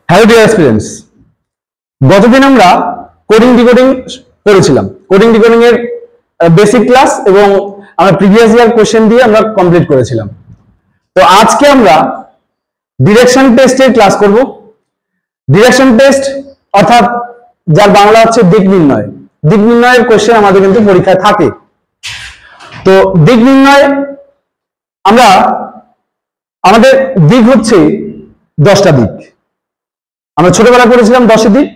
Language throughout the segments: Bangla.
হ্যালো ডিয়ার স্টুডেন্টস, গতদিন আমরা কোডিং ডিকোডিং করেছিলাম। কোডিং ডিকোডিং এর বেসিক ক্লাস এবং আমরা প্রিভিয়াস ইয়ার কোশ্চেন দিয়ে আমরা কমপ্লিট করেছিলাম। তো আজকে আমরা ডিরেকশন টেস্টের ক্লাস করব। ডিরেকশন টেস্ট অর্থাৎ যার বাংলা হচ্ছে দিক নির্ণয়। দিক নির্ণয়ের কোশ্চেন আমাদের কিন্তু পরীক্ষায় থাকে। তো দিক নির্ণয় আমাদের দিক হচ্ছে 10টা দিক। আমরা ছোটবেলা করেছিলাম 10 দিক।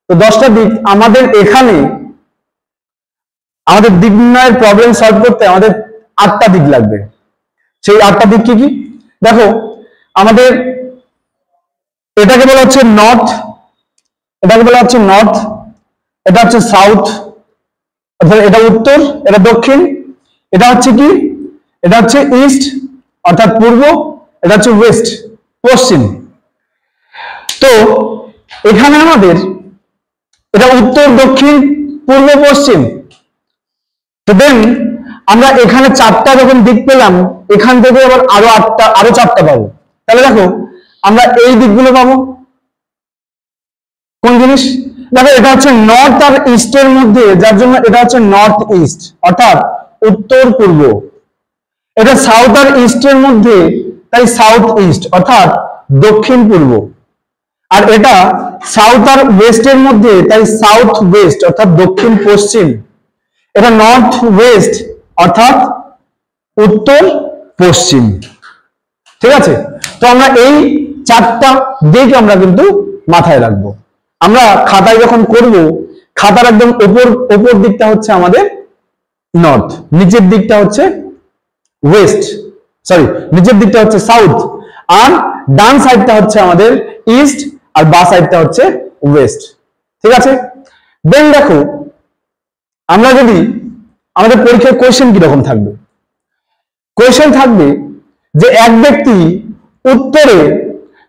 তো 10টা দিক আমাদের এখানে আমাদের দিক নির্ণয়ের প্রবলেম সলভ করতে আমাদের 8টা দিক লাগবে। সেই 8টা দিক কি কি দেখো, আমাদের এটাকে বলা হচ্ছে নর্থ, এটাকে বলা হচ্ছে নর্থ, এটা হচ্ছে সাউথ অর্থাৎ এটা উত্তর, এটা দক্ষিণ, এটা হচ্ছে কি, এটা হচ্ছে ইস্ট অর্থাৎ পূর্ব, এটা হচ্ছে ওয়েস্ট পশ্চিম। তো এখানে আমাদের এটা উত্তর দক্ষিণ পূর্ব পশ্চিম। তো দেন আমরা এখানে 4টা যখন দিক পেলাম, এখান থেকে আবার আরো 4টা পাবো। তাহলে দেখো আমরা এই দিকগুলো পাবো। কোন জিনিস দেখো, এটা হচ্ছে নর্থ আর ইস্টের মধ্যে, যার জন্য এটা হচ্ছে নর্থ ইস্ট অর্থাৎ উত্তর পূর্ব। এটা সাউথ আর ইস্টের মধ্যে, তাই সাউথ ইস্ট অর্থাৎ দক্ষিণ পূর্ব। আর এটা সাউথ আর ওয়েস্টের মধ্যে, তাই সাউথ ওয়েস্ট অর্থাৎ দক্ষিণ পশ্চিম। এটা নর্থ ওয়েস্ট অর্থাৎ উত্তর পশ্চিম। ঠিক আছে, তো আমরা এই 4টা দিক আমরা কিন্তু মাথায় রাখবো। আমরা খাতায় যখন করব, খাতার একদম উপর দিকটা হচ্ছে আমাদের নর্থ, নিচের দিকটা হচ্ছে ওয়েস্ট, নিচের দিকটা হচ্ছে সাউথ, আর ডান সাইডটা হচ্ছে আমাদের ইস্ট, আর বাঁ সাইডটা হচ্ছে ওয়েস্ট। ঠিক আছে, দেন দেখো আমরা যদি আমাদের পরীক্ষায় কোয়েশ্চেন কিরকম থাকবে। কোয়েশ্চেন থাকবে যে এক ব্যক্তি উত্তরে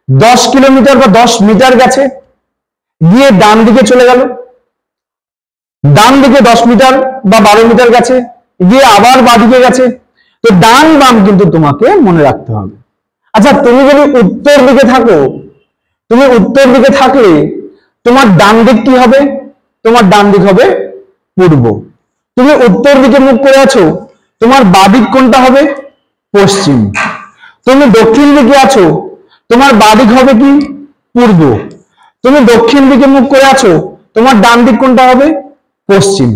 10 কিলোমিটার বা 10 মিটার গেছে, গিয়ে ডান দিকে চলে গেল, ডান দিকে 10 মিটার বা 12 মিটার গেছে, গিয়ে আবার বাঁ দিকে গেছে। তো ডান বাম কিন্তু তোমাকে মনে রাখতে হবে। আচ্ছা, তুমি যদি উত্তর দিকে থাকো, তুমি উত্তর দিকে থাকলে তোমার ডান দিক কি হবে? তোমার ডান দিক হবে পূর্ব। তুমি উত্তর দিকে মুখ করে আছো, তোমার বাঁ দিক কোনটা হবে? পশ্চিম। তুমি দক্ষিণ দিকে আছো, তোমার বাঁ দিক হবে কি? পূর্ব। তুমি দক্ষিণ দিকে মুখ করে আছো, তোমার ডান দিক কোনটা হবে? পশ্চিম।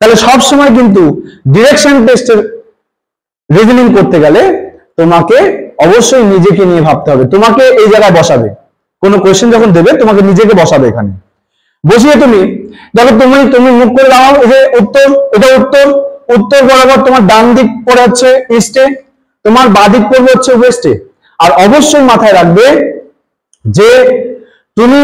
তাহলে সব সময় কিন্তু ডিরেকশন টেস্টের রিজনিং করতে গেলে তোমাকে অবশ্যই নিজেকে নিয়ে ভাবতে হবে। তোমাকে এই জায়গায় বসাবে, কোনো কোয়েশ্চেন যখন দেবে তোমাকে নিজেকে বসাবে। এখানে বসিয়ে তুমি দেখো, তুমি মুখ করে দাঁড়াও, এই যে উত্তর, এটা উত্তর, উত্তর বরাবর তোমার ডান দিক পড়ে হচ্ছে ইস্টে, তোমার বাঁ দিক পড়বে হচ্ছে ওয়েস্টে। আর অবশ্যই মাথায় রাখবে যে তুমি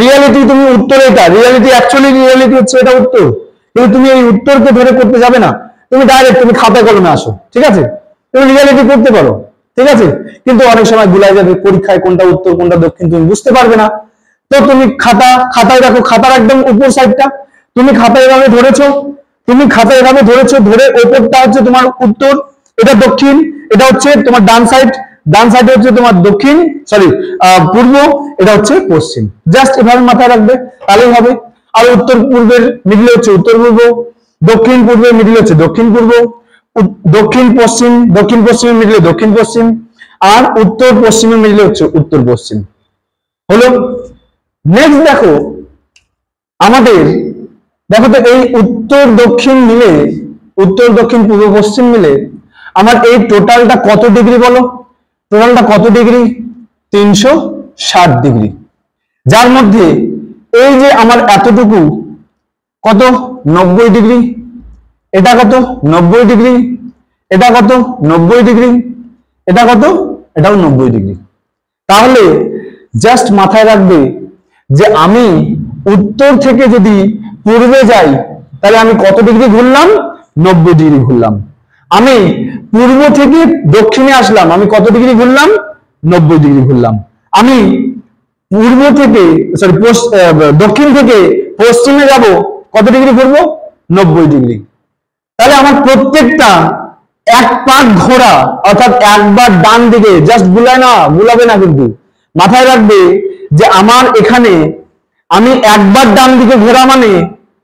রিয়ালিটি তুমি উত্তরে, এটা রিয়ালিটি, অ্যাকচুয়ালি রিয়ালিটি হচ্ছে এটা উত্তর, কিন্তু তুমি এই উত্তরকে ধরে করতে যাবে না। তুমি ডাইরেক্ট তুমি খাতা কলমে আসো। ঠিক আছে, তুমি রিয়ালিটি করতে পারো, ঠিক আছে, কিন্তু অনেক সময় ভুলাই যাবে পরীক্ষায় কোনটা উত্তর কোনটা দক্ষিণ তুমি বুঝতে পারবে না। তো তুমি খাতায় দেখো, খাতার একদম উপর সাইডটা তুমি খাতায় এভাবে ধরেছো, ধরে ওপরটা হচ্ছে তোমার উত্তর, এটা দক্ষিণ, এটা হচ্ছে তোমার ডান সাইড হচ্ছে তোমার দক্ষিণ, পূর্ব, এটা হচ্ছে পশ্চিম। জাস্ট এভাবে মাথায় রাখবে, তাহলেই হবে। আর উত্তর পূর্বের মিডলে হচ্ছে উত্তর পূর্ব, দক্ষিণ পূর্বের মিডলে হচ্ছে দক্ষিণ পূর্ব, দক্ষিণ পশ্চিমের মিডলে দক্ষিণ পশ্চিম, আর উত্তর পশ্চিমের মিডলে হচ্ছে উত্তর পশ্চিম। হলো। নেক্সট দেখো তো এই উত্তর দক্ষিণ মিলে, উত্তর দক্ষিণ পূর্ব পশ্চিম মিলে আমার এই টোটালটা কত ডিগ্রি বলো? টোটালটা কত ডিগ্রি? 360 ডিগ্রি। যার মধ্যে এই যে আমার এতটুকু কত? 90 ডিগ্রি। এটা কত? 90 ডিগ্রি। এটা কত? 90 ডিগ্রি। এটা কত? এটাও 90 ডিগ্রি। তাহলে জাস্ট মাথায় রাখবে যে আমি উত্তর থেকে যদি পূর্বে যাই, তাহলে আমি কত ডিগ্রি ঘুরলাম? 90 ডিগ্রি ঘুরলাম। আমি পূর্ব থেকে দক্ষিণে আসলাম, আমি কত ডিগ্রি ঘুরলাম? 90 ডিগ্রি ঘুরলাম। আমি দক্ষিণ থেকে পশ্চিমে যাব, কত ডিগ্রি ঘুরবো? 90 ডিগ্রি। তাহলে আমার প্রত্যেকটা এক পাক ঘোরা অর্থাৎ একবার ডান দিকে, জাস্ট গুলাবে না কিন্তু মাথায় রাখবে যে আমার এখানে আমি একবার ডান দিকে ঘোরা মানে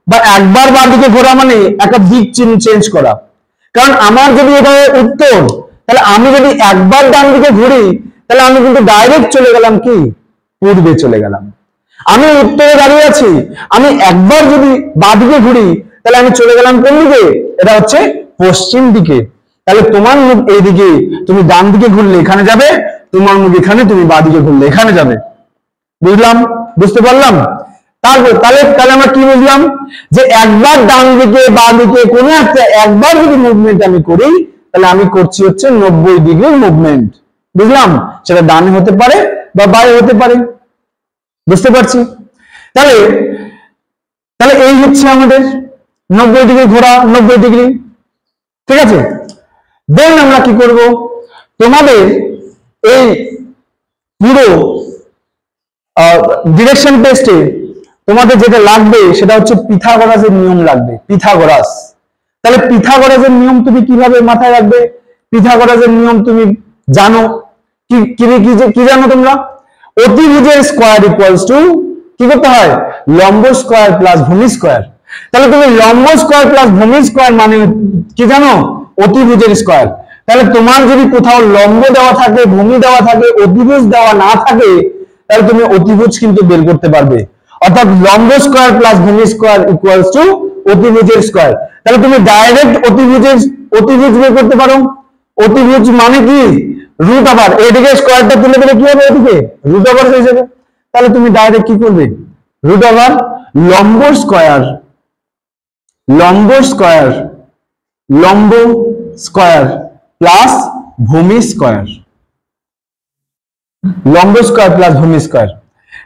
বা একবার বাঁ দিকে ঘোরা মানে একটা দিক চেঞ্জ করা। কারণ আমার যদি এটা উত্তর, তাহলে আমি যদি একবার ডান দিকে ঘুরি তাহলে আমি কিন্তু ডাইরেক্ট চলে গেলাম কি পূর্বে চলে গেলাম। আমি উত্তরে দাঁড়িয়ে আছি, আমি একবার যদি বাঁ দিকে ঘুরি তাহলে আমি চলে গেলাম কোন দিকে, এটা হচ্ছে পশ্চিম দিকে। তাহলে তোমার মুখ এইদিকে, তুমি ডান দিকে ঘুরলে এখানে যাবে, তোমার মুখ এখানে, তুমি বাঁ দিকে ঘুরলে এখানে যাবে। বুঝলাম? বুঝতে পারলাম? তারপর তাহলে তাহলে আমরা কি বুঝলাম যে একবার ডান দিকে বাঁ দিকে কোনো একটা একবার যদি মুভমেন্ট আমি করি তাহলে আমি করছি হচ্ছে 90 ডিগ্রির মুভমেন্ট। বুঝলাম? সেটা ডানে হতে পারে বা বাঁয়ে হতে পারে। বুঝতে পারছি? তাহলে তাহলে এই হচ্ছে আমাদের 90 ডিগ্রি ঘোরা, 90 ডিগ্রি। ঠিক আছে? দেন আমরা কি করব, তোমাদের এই পুরো ডিরেকশন টেস্টে তোমাদের যেটা লাগবে সেটা হচ্ছে পিথাগোরাসের নিয়ম লাগবে। পিথাগোরাস, তাহলে পিথাগোরাসের নিয়ম তুমি কিভাবে মাথায় রাখবে? পিথাগোরাসের নিয়ম তুমি জানো কি কি জানো তোমরা? অতিভুজের স্কয়ার ইকুয়ালস টু কি করতে হয়? লম্ব স্কয়ার প্লাস ভূমি স্কয়ার। তাহলে তুমি লম্ব স্কয়ার প্লাস ভূমি স্কয়ার মানে কি জানো? অতিভুজের স্কয়ার। তাহলে তোমার যদি কোথাও লম্ব দেওয়া থাকে, ভূমি দেওয়া থাকে, অতিভুজ দেওয়া না থাকে, তাহলে তুমি অতিভুজ কিন্তু বের করতে পারবে। অর্থাৎ লম্ব স্কয়ার প্লাস ভূমি স্কয়ার ইকুয়ালস টু অতিভুজের স্কয়ার। তাহলে তুমি ডাইরেক্ট অতিভুজ বের করতে পারো। অতিভুজ মানে কি? রুট ওভার, এদিকে স্কয়ারটা তুলে দিলে কি হবে? এদিকে রুট ওভার হয়ে যাবে। তাহলে তুমি ডাইরেক্ট কি করবে? রুট ওভার লম্ব স্কয়ার, লম্ব স্কয়ার, লম্ব স্কয়ার প্লাস ভূমি স্কয়ার, লম্ব স্কয়ার প্লাস ভূমি স্কয়ার।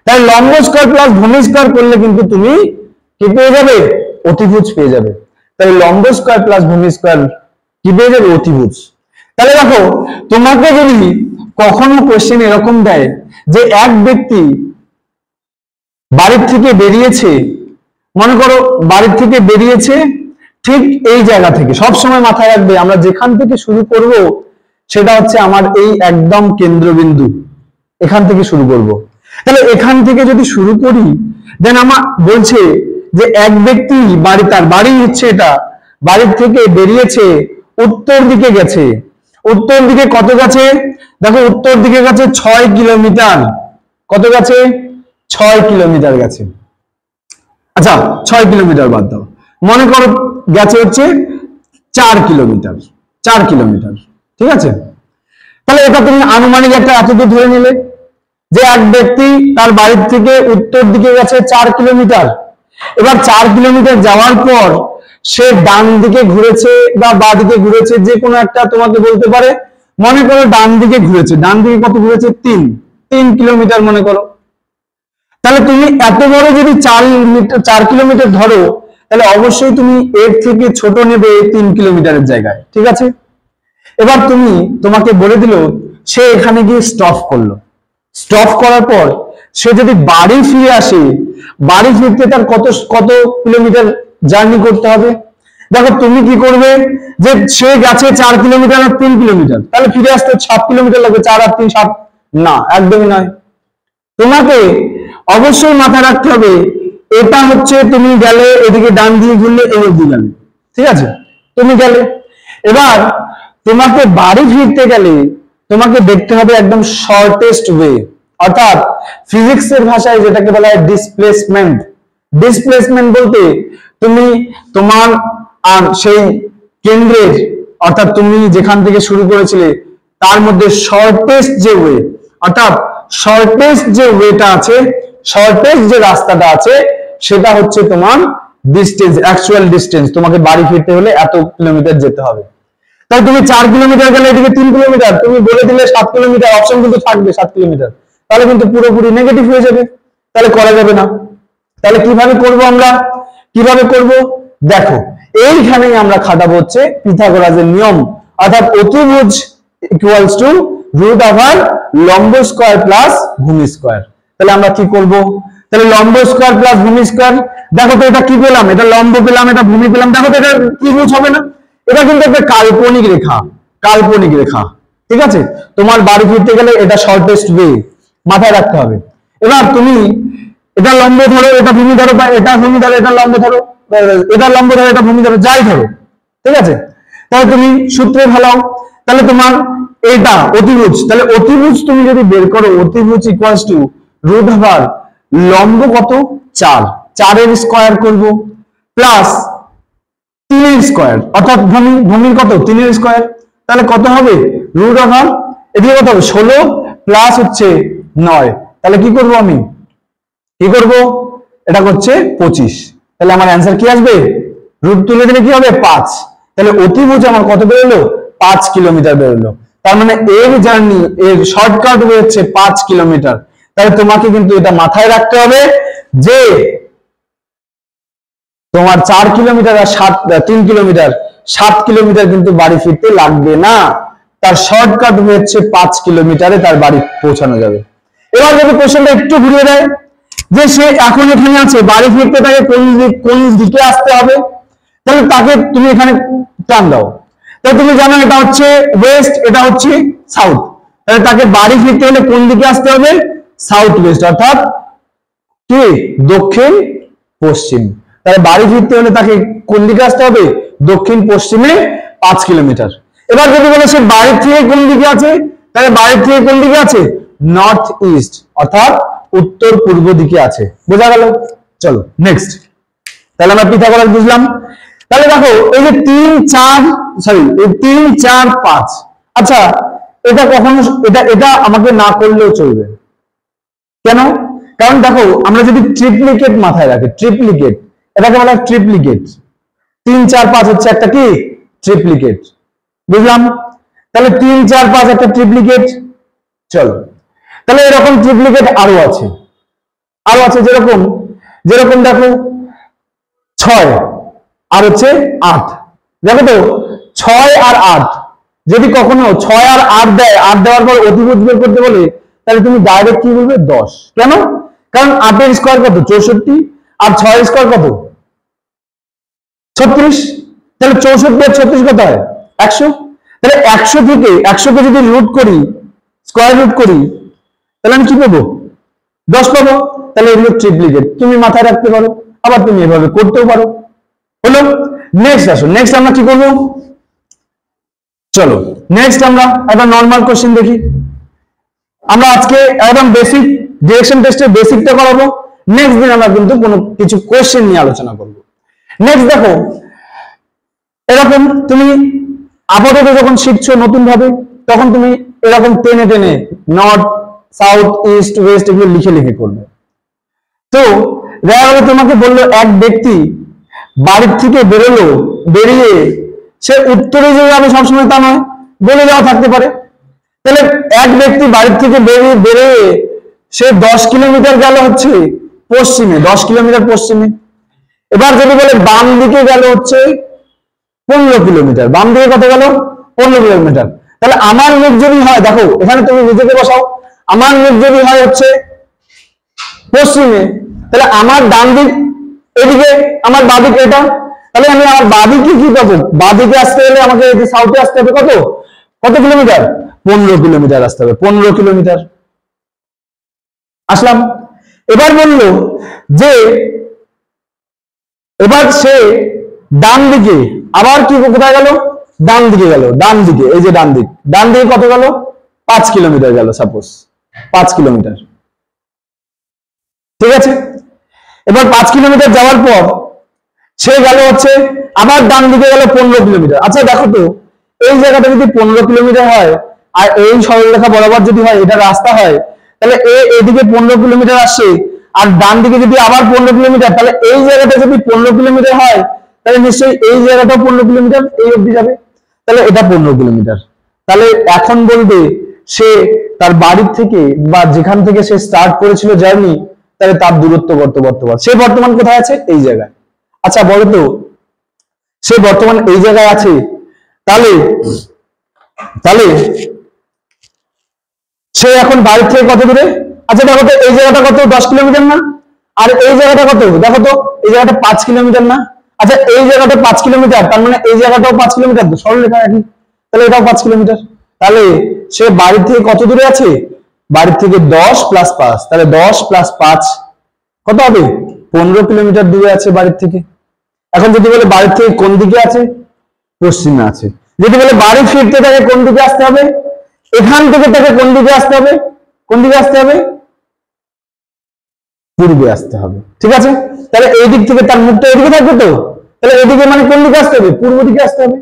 তাই লম্ব স্কয়ার প্লাস ভূমি স্কয়ার করলে কিন্তু তুমি কি পেয়ে যাবে? অতিভুজ পেয়ে যাবে। তাহলে লম্ব স্কয়ার প্লাস ভূমি স্কয়ার কি পেয়ে যাবে? অতিভুজ। তাহলে দেখো, তোমাকে যদি কখনো কোশ্চেন এরকম দেয় যে এক ব্যক্তি বাড়ির থেকে বেরিয়েছে, মনে করো বাড়ির থেকে বেরিয়েছে ঠিক এই জায়গা থেকে, সব সময় মাথায় রাখবে আমরা যেখান থেকে শুরু করব সেটা হচ্ছে আমার এই একদম কেন্দ্রবিন্দু, এখান থেকে শুরু করব। তাহলে এখান থেকে যদি শুরু করি, দেন আমার বলছে যে এক ব্যক্তি তার বাড়ি হচ্ছে এটা, বাড়ির থেকে বেরিয়েছে, উত্তর দিকে গেছে। উত্তর দিকে কত গেছে? দেখো উত্তর দিকে গেছে 6 কিলোমিটার। কত গেছে? 6 কিলোমিটার গেছে। আচ্ছা 6 কিলোমিটার বাদ দাও, মনে করো গেছে হচ্ছে 4 কিলোমিটার। 4 কিলোমিটার, ঠিক আছে? তাহলে এটা তুমি আনুমানিক একটা এতদূর ধরে নিলে যে এক ব্যক্তি তার বাড়ির থেকে উত্তর দিকে গেছে 4 কিলোমিটার। এবার 4 কিলোমিটার যাওয়ার পর সে ডান দিকে ঘুরেছে বা বাঁ দিকে ঘুরেছে, যে কোনো একটা তোমাকে বলতে পারে। মনে করো ডান দিকে ঘুরেছে, ডান দিকে কত ঘুরেছে? 3 কিলোমিটার মনে করো। তাহলে তুমি এত বড় যদি 4 কিলোমিটার ধরো, তাহলে অবশ্যই তুমি এর থেকে ছোট নেবে 3 কিলোমিটারের জায়গায়, ঠিক আছে? এবার তোমাকে বলে দিল সে এখানে গিয়ে স্টপ করলো। স্টপ করার পর সে যদি বাড়ি ফিরে আসে, বাড়ি ফিরতে তার কত কত কিলোমিটার জার্নি করতে হবে? দেখো তুমি কি করবে যে সে গেছে 4 কিলোমিটার আর 3 কিলোমিটার, তাহলে ফিরে আসতে 7 কিলোমিটার লাগবে। 4 আর 3 7, না একদমই নয়। তোমাকে অবশ্যই মাথায় রাখতে হবে এটা হচ্ছে তুমি গেলে এদিকে ডান দিয়ে ঘুরলে এই অবধি গেলে, ঠিক আছে? তুমি গেলে, এবার তোমাকে বাড়ি ফিরতে গেলে তোমাকে দেখতে হবে একদম শর্টেস্ট ওয়ে, অর্থাৎ ফিজিক্সের ভাষায় যেটাকে বলা হয় ডিসপ্লেসমেন্ট। ডিসপ্লেসমেন্ট বলতে তুমি তোমার আর সেই কেন্দ্রের, অর্থাৎ তুমি যেখান থেকে শুরু করেছিলে তার মধ্যে শর্টেস্ট যে ওয়ে, অর্থাৎ শর্টেস্ট যে ওয়েটা আছে, শর্টেস্ট যে রাস্তাটা আছে সেটা হচ্ছে তোমার ডিস্টেন্স, অ্যাকচুয়াল ডিস্টেন্স। তোমাকে বাড়ি ফিরতে হলে এত কিলোমিটার যেতে হবে। তাই তুমি 4 কিলোমিটার গেলে এদিকে 3 কিলোমিটার, তুমি বলে দিলে 7 কিলোমিটার, অপশন কিন্তু থাকবে 7 কিলোমিটার, তাহলে কিন্তু পুরোপুরি নেগেটিভ হয়ে যাবে, তাহলে করা যাবে না। তাহলে কিভাবে করব আমরা? কিভাবে করব? দেখো এইখানেই আমরা খাটাবো হচ্ছে পিথাগোরাসের নিয়ম, অর্থাৎ অতিভুজ ইকুয়ালস টু রুট ওভার লম্ব স্কয়ার প্লাস ভূমি স্কয়ার। তাহলে আমরা কি করব? তাহলে লম্ব স্কয়ার প্লাস ভূমি স্কয়ার, দেখো তো এটা কি পেলাম? এটা লম্ব পেলাম, এটা ভূমি পেলাম। দেখো তো এটা ত্রিভুজ হবে না? এটা কিন্তু একটা কাল্পনিক রেখা, কাল্পনিক রেখা, ঠিক আছে? তোমার বাড়ি ফিরতে গেলে এটা শর্টেস্ট ওয়ে, মাথায় রাখতে হবে। এবার তুমি এটা লম্ব ধরো, এটা ভূমি ধরো, বা এটা ভূমি ধরো, এটা লম্ব ধরো, এটা লম্ব ধরো, এটা ভূমি ধরো, যাই ধরো, ঠিক আছে? তাহলে তুমি সূত্রে ফেলাও, তাহলে তোমার এটা অতিভুজ, তাহলে অতিভুজ তুমি যদি বের করো, অতিভুজ ইকুয়ালস টু রুট ওভার লম্ব কত 4, 4 এর স্কয়ার করব প্লাস 3 এর স্কয়ার, অর্থাৎ ভূমির কত 3 এর স্কয়ার, তাহলে কত হবে রুট ওভার এদিকে কত হবে 16 প্লাস হচ্ছে 9, তাহলে কি করব আমি কি করব এটা হচ্ছে 25, তাহলে আমার অ্যান্সার কি আসবে রুট তুলে দিলে কি হবে 5, তাহলে অতিভুজ আমার কত বেরোলো 5 কিলোমিটার বেরোলো। তার মানে এর জার্নি এর শর্টকাট হচ্ছে 5 কিলোমিটার। তাহলে তোমাকে কিন্তু এটা মাথায় রাখতে হবে যে তোমার 4 কিলোমিটার আর 3 কিলোমিটার 7 কিলোমিটার কিন্তু বাড়ি ফিরতে লাগবে না, তার শর্টকাট হচ্ছে 5 কিলোমিটারে তার বাড়ি পৌঁছানো যাবে। এবার যদি কোশ্চেনটা একটু ঘুরিয়ে দেয় যে সে এখন এখানে আছে, বাড়ি ফিরতে তাকে কোন দিকে আসতে হবে, তাহলে তাকে তুমি এখানে টান দাও, তাহলে তুমি জানো এটা হচ্ছে ওয়েস্ট, এটা হচ্ছে সাউথ, তাহলে তাকে বাড়ি ফিরতে হলে কোন দিকে আসতে হবে সাউথ ওয়েস্ট, অর্থাৎ কি দক্ষিণ পশ্চিম। তাহলে বাড়ি ফিরতে হলে তাকে কোন দিকে আসতে হবে দক্ষিণ পশ্চিমে 5 কিলোমিটার। এবার যদি বলে সে বাড়ির থেকে কোন দিকে আছে, তাহলে বাড়ির থেকে কোন দিকে আছে নর্থ ইস্ট, অর্থাৎ উত্তর পূর্ব দিকে আছে। বোঝা গেল? চলো নেক্সট, তাহলে আমরা পিথাগোরাস বুঝলাম। তাহলে দেখো এই যে 3 4 সরি এই 3 4 5, আচ্ছা এটা কখনো এটা আমাকে না করলেও চলবে, কেন? কারণ দেখো আমরা যদি ট্রিপ্লিকেট মাথায় রাখি, ট্রিপ্লিকেট এটাকে বলা হয় ট্রিপ্লিকেট, 3 4 5 হচ্ছে একটা কি ট্রিপ্লিকেট, বুঝলাম? তাহলে 3 4 5 একটা ট্রিপ্লিকেট। চলো তাহলে এরকম ট্রিপ্লিকেট আরো আছে, যেরকম যেরকম দেখো 6 আর হচ্ছে 8, দেখো তো 6 আর 8 যদি কখনো 6 আর 8 দেয়, 8 দেওয়ার পর অতিভুজ বের করতে বলে, তাহলে তুমি ডাইরেক্ট কি বলবে 10, কেন? কারণ 8 এর স্কয়ার কত 64 আর 6 এর স্কয়ার কত 36, তাহলে 64 আর 36 কত হয় 100, তাহলে 100 থেকে 100 কে যদি রুট করি স্কয়ার রুট করি তাহলে আমি কি পাবো 10 পাবো। তাহলে এগুলো ট্রিপ্লিকেট তুমি মাথায় রাখতে পারো, আবার তুমি এভাবে করতেও পারো। হলো? নেক্সট আসো, নেক্সট আমরা কি করব, চলো নেক্সট আমরা একটা নরমাল কোশ্চেন দেখি। আমরা আজকে একদম বেসিক ডিরেকশন টেস্টের বেসিকটা করাবো, নেক্সট দিন আমরা কিন্তু কোনো কিছু কোশ্চেন নিয়ে আলোচনা করব। নেক্সট দেখো এরকম তুমি আপাতত যখন শিখছো নতুন ভাবে, তখন তুমি এরকম টেনে টেনে নর্থ সাউথ ইস্ট ওয়েস্ট এগুলো লিখে লিখে করবে। তো দেখা গেল তোমাকে বললো এক ব্যক্তি বাড়ির থেকে বেরোলো, বেরিয়ে সে উত্তরে যে যাবে সবসময় তা নয়, বলে যাওয়া থাকতে পারে। তাহলে এক ব্যক্তি বাড়ির থেকে বেরিয়ে সে 10 কিলোমিটার গেল হচ্ছে পশ্চিমে, 10 কিলোমিটার পশ্চিমে। এবার যদি বলে বাম দিকে গেল হচ্ছে 15 কিলোমিটার, বাম দিকে কত গেল 15 কিলোমিটার। তাহলে আমার মুখ যদি হয়, দেখো এখানে তুমি নিজেকে বসাও, আমার মুখ যদি হয় হচ্ছে পশ্চিমে, তাহলে আমার ডান দিক এদিকে, আমার বাঁ দিক এটা, তাহলে আমি আমার বাঁ দিকে কি পাবো, বাঁ দিকে আসতে হলে আমাকে সাউথে আসতে হবে কত কত কিলোমিটার 15 কিলোমিটার আসতে হবে, 15 কিলোমিটার আসলাম। এবার বললো যে এবার সে ডান দিকে আবার কি কোথায় গেল, ডান দিকে গেল, ডান দিকে এই যে ডান দিক, ডান দিকে কত গেল 5 কিলোমিটার গেল, সাপোজ 5 কিলোমিটার, ঠিক আছে। এবার 5 কিলোমিটার যাওয়ার পর সে গেল হচ্ছে আবার ডান দিকে গেল 15 কিলোমিটার। আচ্ছা দেখো তো এই জায়গাটা যদি 15 কিলোমিটার হয় আর এই সরলরেখা বরাবর যদি হয়, এটা রাস্তা হয়, তাহলে এদিকে 15 কিলোমিটার আসছে, আর ডান দিকে যদি আবার 15 কিলোমিটার, তাহলে এই জায়গাটা যদি 15 কিলোমিটার হয়, তাহলে নিশ্চয়ই এই জায়গাটাও 15 কিলোমিটার এই অবধি যাবে, তাহলে এটা 15 কিলোমিটার। তাহলে এখন বলবে সে তার বাড়ির থেকে বা যেখান থেকে সে স্টার্ট করেছিল জার্নি, তাহলে তার দূরত্ব কত বর্তমান, সে বর্তমান কোথায় আছে এই জায়গায়। আচ্ছা বলো তো সে বর্তমান এই জায়গায় আছে, তাহলে তাহলে সে এখন বাড়ির থেকে কত দূরে, আচ্ছা দেখো তো এই জায়গাটা কত 10 কিলোমিটার না, আর এই জায়গাটা কত দেখো তো এই জায়গাটা 5 কিলোমিটার না। আচ্ছা এই জায়গাটা 5 কিলোমিটার, তার মানে এই জায়গাটাও 5 কিলোমিটার, সরলরেখা একই, তাহলে এটাও 5 কিলোমিটার। তাহলে সে বাড়ির থেকে কত দূরে আছে বাড়ির থেকে 10 প্লাস 5, তাহলে 10 প্লাস 5 কত হবে? 15 কিলোমিটার দূরে আছে বাড়ির থেকে। এখন যদি বলে বাড়ির থেকে কোন দিকে আছে? পশ্চিমে আছে। যদি বলে বাড়ি ফিরতে তাকে কোন দিকে আসতে হবে? এখান থেকে তাকে কোন দিকে আসতে হবে? কোন দিকে আসতে হবে? পূর্বে আসতে হবে। ঠিক আছে, তাহলে এই দিক থেকে তার মুখটা এদিকে থাকবে তো, তাহলে এদিকে মানে কোন দিকে আসতে হবে? পূর্ব দিকে আসতে হবে।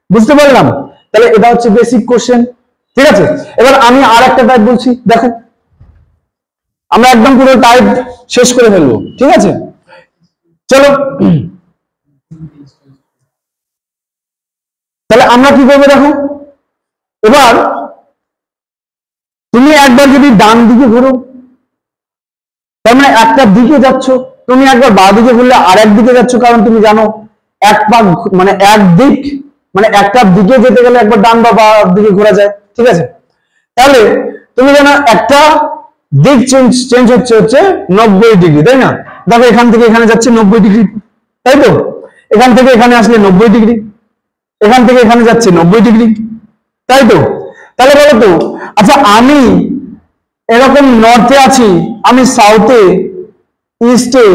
বুঝতে পারলাম? তাহলে এটা হচ্ছে বেসিক কোশ্চেন। ঠিক আছে, এবার আমি আর একটা টাইপ বলছি, দেখো আমরা একদম পুরো টাইপ শেষ করে ফেলবো। ঠিক আছে, চলো তাহলে আমরা কি করবো দেখো, এবার তুমি একবার যদি ডান দিকে ঘুরো, তার মানে একটা দিকে যাচ্ছ, তুমি একবার বাঁ দিকে ঘুরলে আর এক দিকে যাচ্ছ, কারণ তুমি জানো এক পাক মানে এক দিক, মানে একটা দিকে যেতে গেলে একবার ডান বা বাঁ দিকে ঘোরা যায়। ঠিক আছে, তাহলে তুমি জানো একটা দিক চেঞ্জ হচ্ছে 90 ডিগ্রি, তাই না? দেখো এখান থেকে এখানে যাচ্ছে 90 ডিগ্রি, তাই তো? এখান থেকে এখানে আসলে 90 ডিগ্রি, এখান থেকে এখানে যাচ্ছে 90 ডিগ্রি, তাই তো? তাহলে বলো তো, আচ্ছা আমি এরকম নর্থে আছি, আমি সাউথে, ইস্টে,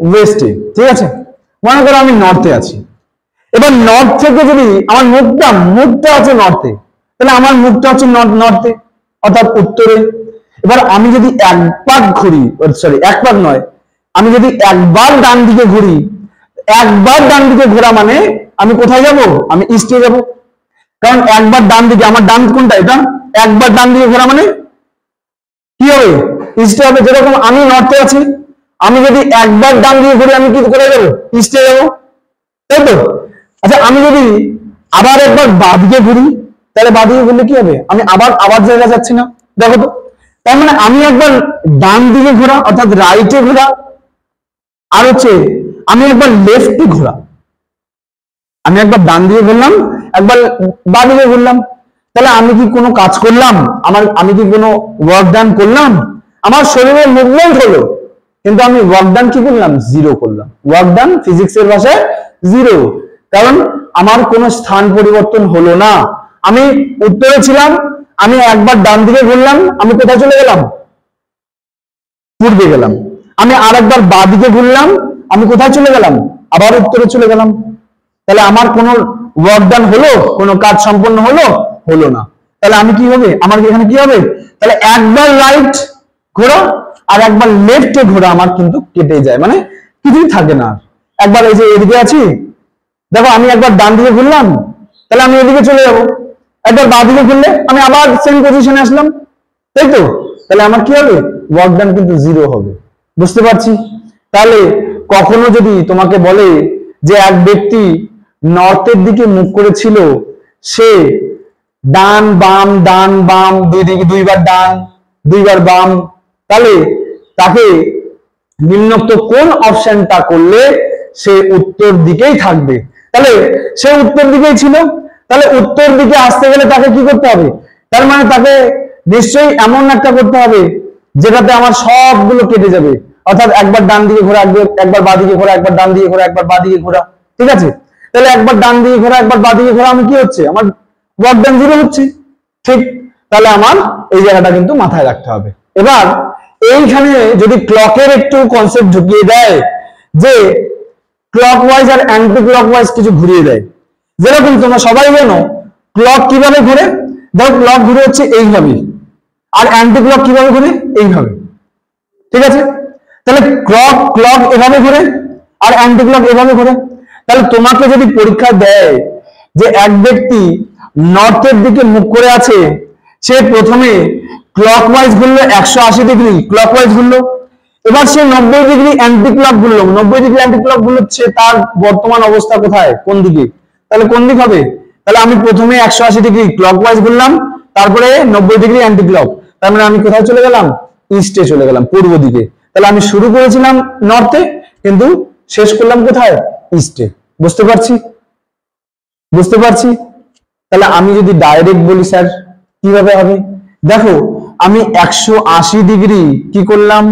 ওয়েস্টে, ঠিক আছে? মনে করো আমি নর্থে আছি। এবার নর্থ থেকে যদি আমার মুখটা আছে নর্থে, তাহলে আমার মুখটা হচ্ছে নর্থে অর্থাৎ উত্তরে। এবার আমি যদি এক পাক ঘুরি, সরি এক পাক নয়, আমি যদি একবার ডান দিকে ঘুরি, একবার ডান দিকে ঘোরা মানে আমি কোথায় যাব? আমি ইস্টে যাব, কারণ একবার ডান দিকে, আমার ডান কোনটা? এটা। একবার ডান দিকে ঘোরা মানে কি হবে? ইস্টে হবে। যেরকম আমি নর্থে আছি, আমি যদি একবার ডান দিকে ঘুরি আমি কি করে যাবো? ইস্টে যাবো, তাই তো? আচ্ছা আমি যদি আবার একবার বাঁ দিকে ঘুরি, তাহলে বাঁ দিকে ঘুরলে কি হবে? আমি আবার জায়গা যাচ্ছি না, দেখো তো। তার মানে আমি একবার ডান দিকে ঘোরা অর্থাৎ রাইটে ঘোরা, আর হচ্ছে আমি একবার লেফটে ঘোরা। আমি একবার ডান দিকে ঘুরলাম, একবার বাঁ দিকে ঘুরলাম, তাহলে আমি কি কোনো কাজ করলাম? আমি কি কোনো ওয়ার্ক ডান করলাম? আমার শরীরের মুভমেন্ট হলো, কিন্তু আমি ওয়ার্ক ডান কি করলাম? জিরো করলাম। ওয়ার্ক ডান ফিজিক্সের ভাষায় জিরো, কারণ আমার কোনো স্থান পরিবর্তন হলো না। আমি উত্তরে ছিলাম, আমি একবার ডান দিকে ঘুরলাম, আমি কোথায় চলে গেলাম? পূর্বে গেলাম। আমি আর একবার বাঁ দিকে ঘুরলাম, আমি কোথায় চলে গেলাম? আবার উত্তরে চলে গেলাম। তাহলে আমার কোনো ওয়ার্ক ডান হলো? কোনো কাজ সম্পন্ন হলো? হলো না। তাহলে আমি কি হবে? আমার এখানে কি হবে? তাহলে একবার রাইট ঘোরা আর একবার লেফটে ঘোরা আমার কিন্তু কেটে যায়, মানে কিছুই থাকে না। একবার এই যে এদিকে আছি, দেখো আমি একবার ডান দিকে ঘুরলাম, তাহলে আমি এদিকে চলে যাব। একবার বাঁ দিকে ঘুরলে আমি আবার সেম পজিশনে আসলাম, তাই তো? তাহলে আমার কি হবে? ওয়ার্ক ডান কিন্তু জিরো হবে। বুঝতে পারছি? তাহলে কখনো যদি তোমাকে বলে যে এক ব্যক্তি নর্থের দিকে মুখ করেছিল, সে ডান বাম দুইবার ডান দুইবার বাম, তাহলে তাকে নিম্নোক্ত কোন অপশনটা করলে সে উত্তর দিকেই থাকবে? তাহলে সে উত্তর দিকেই ছিল, তাহলে উত্তর দিকে আসতে গেলে তাকে কি করতে হবে? তার মানে তাকে নিশ্চয়ই এমন একটা করতে হবে যেটাতে আমার সবগুলো কেটে যাবে, অর্থাৎ একবার ডান দিকে ঘোরা, একবার বাঁ দিকে ঘোরা, একবার ডান দিকে ঘোরা, একবার বাঁ দিকে ঘোরা। ঠিক আছে, তাহলে একবার ডান দিকে ঘোরা একবার বাঁ দিকে ঘোরা, আমি কি হচ্ছে? আমার ওয়ার্ক ডান জিরো হচ্ছে। ঠিক, তাহলে আমার এই জায়গাটা কিন্তু মাথায় রাখতে হবে। এবার এইখানে যদি ক্লকের একটু কনসেপ্ট ঢুকিয়ে দেয়, যে ক্লকওয়াইজ আর অ্যান্টি ক্লকওয়াইজ কিছু ঘুরিয়ে দেয়। যেরকম তোমরা সবাই জানো ক্লক কিভাবে ঘুরে, ধরো ক্লক ঘুরে হচ্ছে এইভাবে, আর অ্যান্টি ক্লক কিভাবে ঘুরে? এইভাবে। ঠিক আছে, তাহলে ক্লক এভাবে ঘুরে আর অ্যান্টি ক্লক এভাবে ঘুরে। তাহলে তোমাকে যদি পরীক্ষা দেয় যে এক ব্যক্তি নর্থের দিকে মুখ করে আছে, সে প্রথমে ক্লকওয়াইজ ঘুরলো 180 ডিগ্রি ক্লকওয়াইজ ঘুরলো, এবার সে 90 ডিগ্রি অ্যান্টি ক্লক ঘুরলো, 90 ডিগ্রি অ্যান্টি ক্লক ঘুরছে, তার বর্তমান অবস্থা কোথায়? কোন দিকে? তাহলে কোন দিক হবে? তাহলে আমি প্রথমে 180 ডিগ্রি ক্লকওয়াইজ ঘুরলাম, তারপরে 90 ডিগ্রি অ্যান্টি ক্লক, তার মানে আমি কোথায় চলে গেলাম? ইস্টে চলে গেলাম, পূর্ব দিকে। তাহলে আমি শুরু করেছিলাম নর্থে, কিন্তু শেষ করলাম কোথায়? ইস্টে। বুঝতে পারছি? বুঝতে পারছি? তাহলে আমি যদি ডাইরেক্ট বলি স্যার কিভাবে হবে, দেখো আমি 180 ডিগ্রি কি করলাম?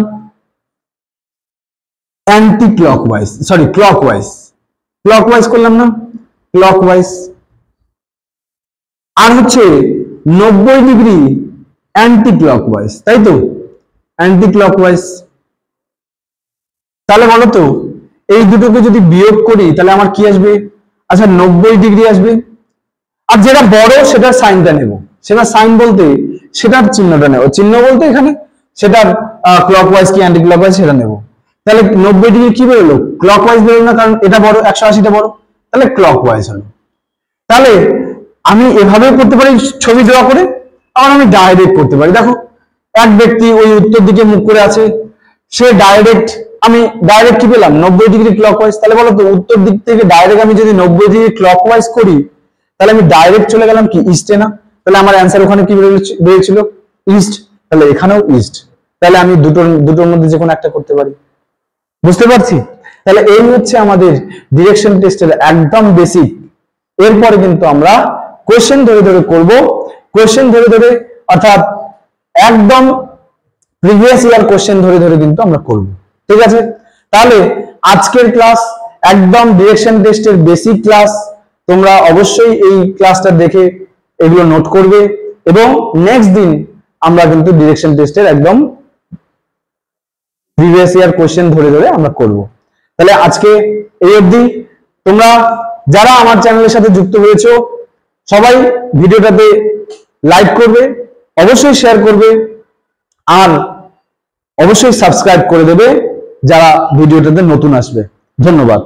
অ্যান্টি ক্লকওয়াইজ, সরি ক্লকওয়াইজ করলাম না? ক্লকওয়াইজ। আর হচ্ছে 90 ডিগ্রি অ্যান্টি ক্লকওয়াইজ, তাই তো, অ্যান্টি ক্লকওয়াইজ। তাহলে বলো তো এই দুটোকে যদি বিয়োগ করি তাহলে আমার কি আসবে? আচ্ছা 90 ডিগ্রি আসবে। আর যেটা বড় সেটার সাইনটা নেব, সেটা সাইন বলতে সেটার চিহ্নটা নেব, চিহ্ন বলতে এখানে সেটার ক্লকওয়াইজ কি অ্যান্টি ক্লকওয়াইজ সেটা নেব। তাহলে 90 ডিগ্রি কি বেরোলো? ক্লকওয়াইজ বেরোলো না, কারণ এটা বড়, 180টা বড়, তাহলে ক্লকওয়াইজ হলো। তাহলে আমি এভাবেও করতে পারি ছবি ড্র করে, আর আমি ডাইরেক্ট করতে পারি। দেখো এক ব্যক্তি ওই উত্তর দিকে মুখ করে আছে, সে ডাইরেক্ট, আমি ডাইরেক্ট কি পেলাম? 90 ডিগ্রি ক্লকওয়াইজ। তাহলে বলো তো উত্তর দিক থেকে ডাইরেক্ট আমি যদি 90 ডিগ্রি ক্লকওয়াইজ করি তাহলে আমি ডাইরেক্ট চলে গেলাম কি ইস্টে না? তাহলে আমার অ্যান্সার ওখানে কি বেরিয়েছিল? ইস্ট। তাহলে এখানেও ইস্ট। তাহলে আমি দুটোর মধ্যে যে কোনো একটা করতে পারি। বুঝতে পারছি? তাহলে এই হচ্ছে আমাদের ডিরেকশন টেস্টের একদম বেসিক। এরপরে কিন্তু আমরা কোশ্চেন ধরে ধরে করব, কোশ্চেন ধরে ধরে, অর্থাৎ একদম প্রিভিয়াস ইয়ার কোশ্চেন ধরে ধরে কিন্তু আমরা করব। ঠিক আছে? তাহলে আজকের ক্লাস একদম ডিরেকশন টেস্টের বেসিক ক্লাস। তোমরা অবশ্যই এই ক্লাসটা দেখে এগুলো নোট করবে, এবং নেক্সট দিন আমরা কিন্তু ডিরেকশন টেস্টের একদম প্রিভিয়াস ইয়ার কোশ্চেন ধরে ধরে আমরা করব। তাহলে আজকে এই অবধি। তোমরা যারা আমার চ্যানেলের সাথে যুক্ত হয়েছো সবাই ভিডিওটাতে লাইক করবে, অবশ্যই শেয়ার করবে, আর অবশ্যই সাবস্ক্রাইব করে দেবে যারা ভিডিওটাতে নতুন আসবে। ধন্যবাদ।